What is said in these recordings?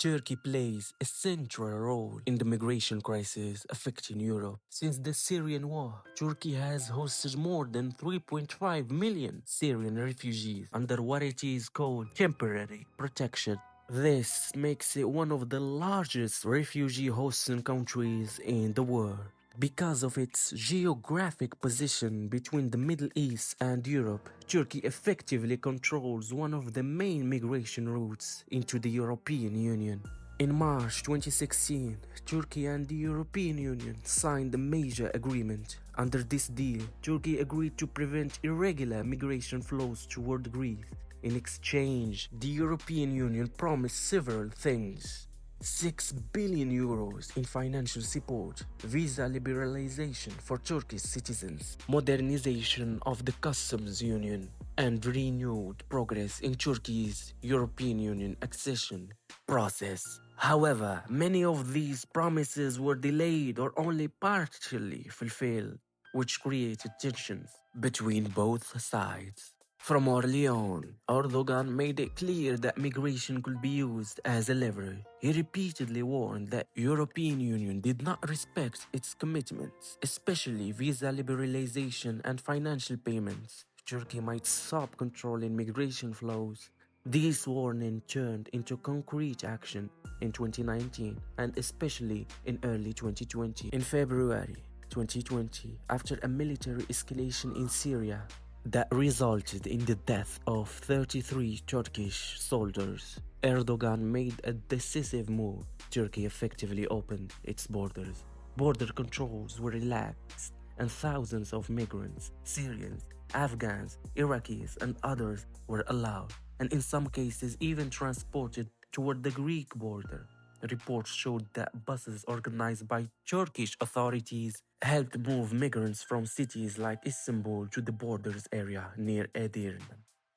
Turkey plays a central role in the migration crisis affecting Europe. Since the Syrian war, Turkey has hosted more than 3.5 million Syrian refugees under what it is called temporary protection. This makes it one of the largest refugee hosting countries in the world. Because of its geographic position between the Middle East and Europe, Turkey effectively controls one of the main migration routes into the European Union. In March 2016, Turkey and the European Union signed a major agreement. Under this deal, Turkey agreed to prevent irregular migration flows toward Greece. In exchange, the European Union promised several things. 6 billion euros in financial support, visa liberalization for Turkish citizens, modernization of the customs union, and renewed progress in Turkey's European Union accession process. However, many of these promises were delayed or only partially fulfilled, which created tensions between both sides. From early on, Erdogan made it clear that migration could be used as a lever. He repeatedly warned that European Union did not respect its commitments, especially visa liberalization and financial payments. Turkey might stop controlling migration flows. This warning turned into concrete action in 2019 and especially in early 2020. In February 2020, after a military escalation in Syria, that resulted in the death of 33 Turkish soldiers, Erdogan made a decisive move. Turkey effectively opened its borders. Border controls were relaxed, and thousands of migrants, Syrians, Afghans, Iraqis, and others were allowed, and in some cases even transported toward the Greek border. Reports showed that buses organized by Turkish authorities helped move migrants from cities like Istanbul to the borders area near Edirne.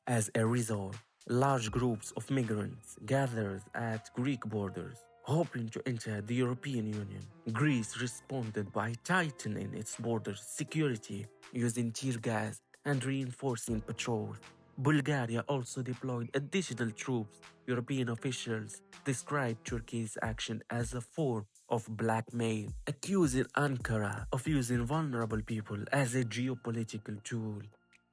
As a result, large groups of migrants gathered at Greek borders, hoping to enter the European Union. Greece responded by tightening its border security, using tear gas and reinforcing patrols. Bulgaria also deployed additional troops. European officials described Turkey's action as a form of blackmail, accusing Ankara of using vulnerable people as a geopolitical tool.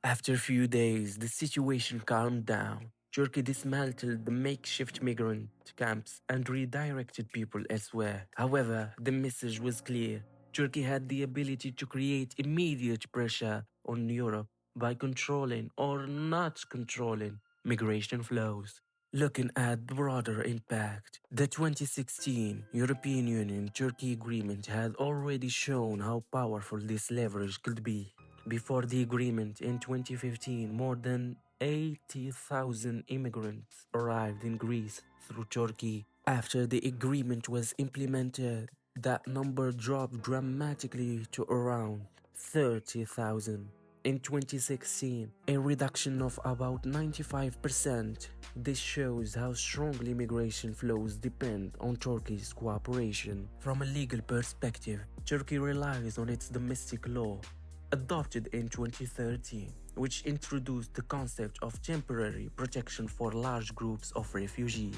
After a few days, the situation calmed down. Turkey dismantled the makeshift migrant camps and redirected people elsewhere. However, the message was clear. Turkey had the ability to create immediate pressure on Europe by controlling or not controlling migration flows. Looking at the broader impact, the 2016 European Union-Turkey agreement had already shown how powerful this leverage could be. Before the agreement in 2015, more than 80,000 immigrants arrived in Greece through Turkey. After the agreement was implemented, that number dropped dramatically to around 30,000. In 2016, a reduction of about 95%. This shows how strongly migration flows depend on Turkey's cooperation. From a legal perspective, Turkey relies on its domestic law, adopted in 2013, which introduced the concept of temporary protection for large groups of refugees.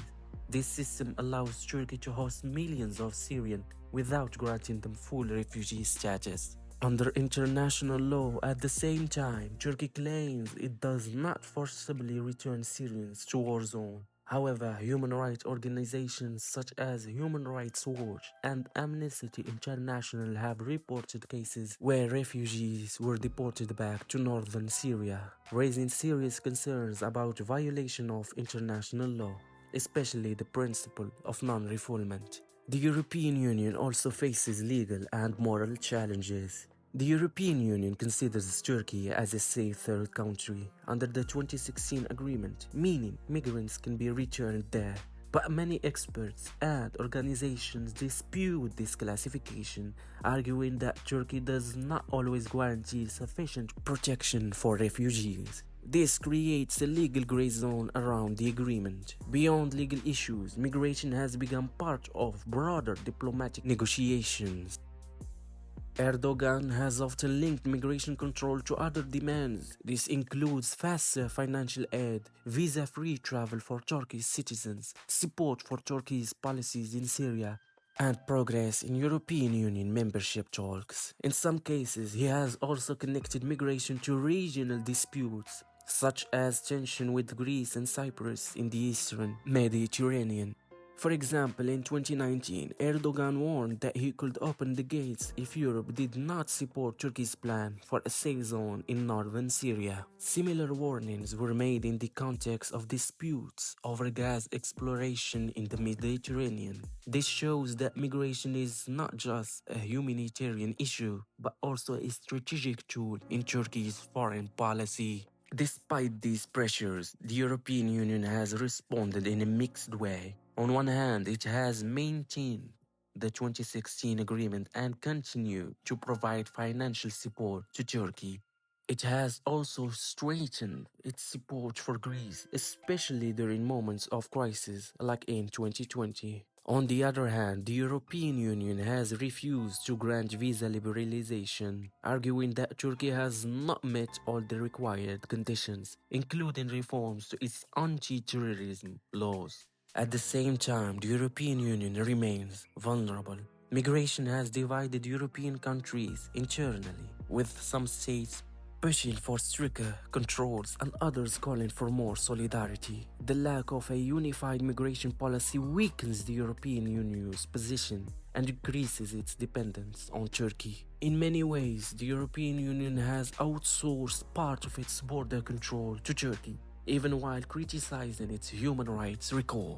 This system allows Turkey to host millions of Syrians without granting them full refugee status. Under international law, at the same time, Turkey claims it does not forcibly return Syrians to war zone. However, human rights organizations such as Human Rights Watch and Amnesty International have reported cases where refugees were deported back to northern Syria, raising serious concerns about violation of international law, especially the principle of non-refoulement. The European Union also faces legal and moral challenges. The European Union considers Turkey as a safe third country under the 2016 agreement, meaning migrants can be returned there. But many experts and organizations dispute this classification, arguing that Turkey does not always guarantee sufficient protection for refugees. This creates a legal gray zone around the agreement. Beyond legal issues, migration has become part of broader diplomatic negotiations. Erdogan has often linked migration control to other demands. This includes faster financial aid, visa-free travel for Turkish citizens, support for Turkey's policies in Syria, and progress in European Union membership talks. In some cases, he has also connected migration to regional disputes, such as tension with Greece and Cyprus in the eastern Mediterranean. For example, in 2019, Erdogan warned that he could open the gates if Europe did not support Turkey's plan for a safe zone in northern Syria. Similar warnings were made in the context of disputes over gas exploration in the Mediterranean. This shows that migration is not just a humanitarian issue, but also a strategic tool in Turkey's foreign policy. Despite these pressures, the European Union has responded in a mixed way. On one hand, it has maintained the 2016 agreement and continued to provide financial support to Turkey. It has also strengthened its support for Greece, especially during moments of crisis like in 2020. On the other hand, the European Union has refused to grant visa liberalization, arguing that Turkey has not met all the required conditions, including reforms to its anti-terrorism laws. At the same time, the European Union remains vulnerable. Migration has divided European countries internally, with some states pushing for stricter controls and others calling for more solidarity. The lack of a unified migration policy weakens the European Union's position and increases its dependence on Turkey. In many ways, the European Union has outsourced part of its border control to Turkey, even while criticizing its human rights record.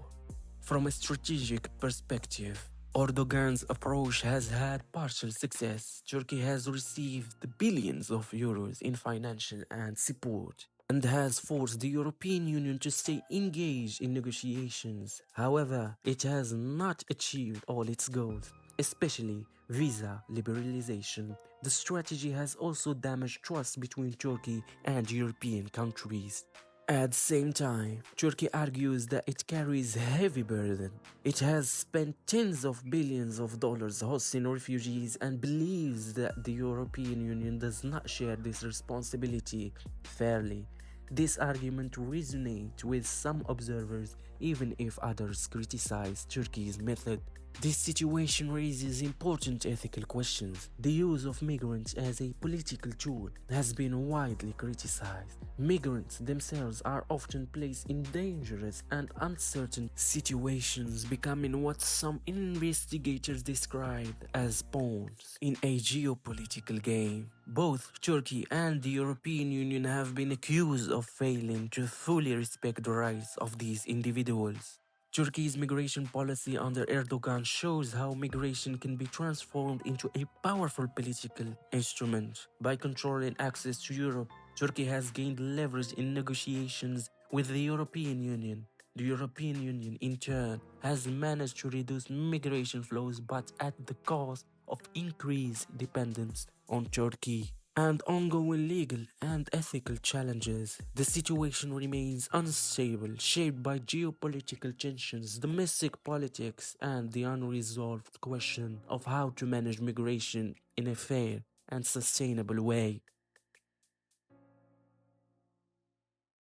From a strategic perspective, Erdogan's approach has had partial success. Turkey has received billions of euros in financial and support and has forced the European Union to stay engaged in negotiations. However, it has not achieved all its goals, especially visa liberalization. The strategy has also damaged trust between Turkey and European countries. At the same time, Turkey argues that it carries a heavy burden. It has spent tens of billions of dollars hosting refugees and believes that the European Union does not share this responsibility fairly. This argument resonates with some observers, even if others criticize Turkey's method. This situation raises important ethical questions. The use of migrants as a political tool has been widely criticized. Migrants themselves are often placed in dangerous and uncertain situations, becoming what some investigators describe as pawns in a geopolitical game. Both Turkey and the European Union have been accused of failing to fully respect the rights of these individuals. Turkey's migration policy under Erdogan shows how migration can be transformed into a powerful political instrument. By controlling access to Europe, Turkey has gained leverage in negotiations with the European Union. The European Union, in turn, has managed to reduce migration flows but at the cost of increased dependence on Turkey and ongoing legal and ethical challenges. The situation remains unstable, shaped by geopolitical tensions, domestic politics, and the unresolved question of how to manage migration in a fair and sustainable way.